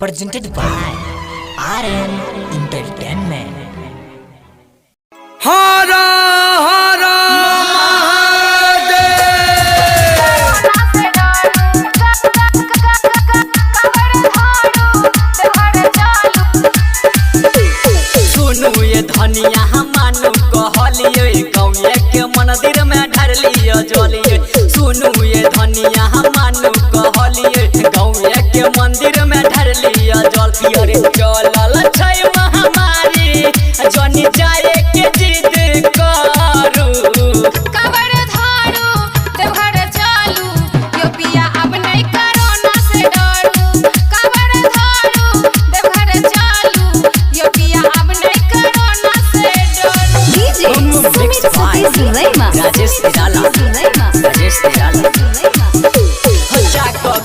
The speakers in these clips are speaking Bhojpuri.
presented by RM Entertainment. हरा हरा सुनू ये धनिया मानू कहलिए गौए के मंदिर में ढरलिए जलिए। सुनू ये धनिया मानू कहलिए गौए के मंदिर में ढरलिए जल। अरे चलल छै महामारी जनी जाए के जिद करू। कबर धारू देवघर चालू यो पिया अब नहीं कोरोना से डरू। कबर धारू देवघर चालू यो पिया अब नहीं कोरोना से डरू। DJ Sumit Satish Sulaiman. Rajesh निराला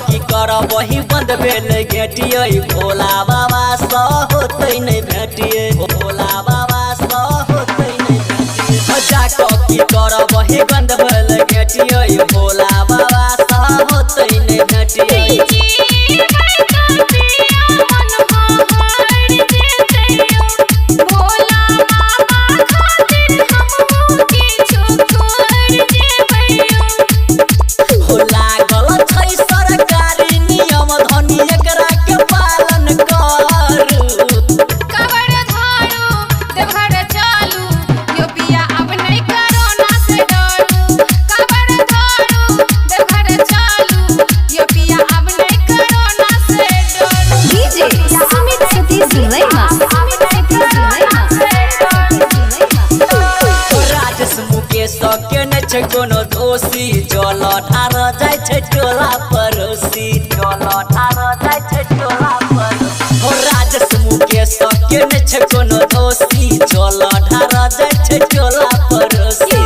की कर वही बंद भेल घेटिए भोला बाबा स होते नहीं भेटिए। भोला बाबा स होते नहीं भेटिए की कर वही बंद भेल घेटिए भोला बाबा स होते नहीं भेटिए। कोनो दोषी जल ठार जाय छै टोला पड़ोसी। जल ठार जाय छै टोला पड़ोसी। हो राजेश मुकेश के न छै कोनो दोषी जल ठार जाय छै टोला पड़ोसी।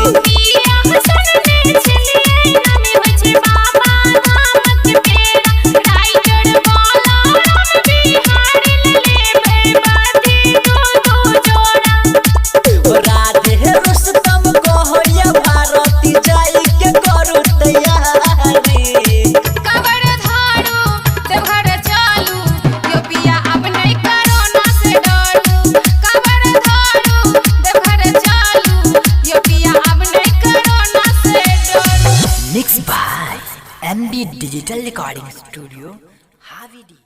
Mixed by MD Digital Recording Studio, Havidi.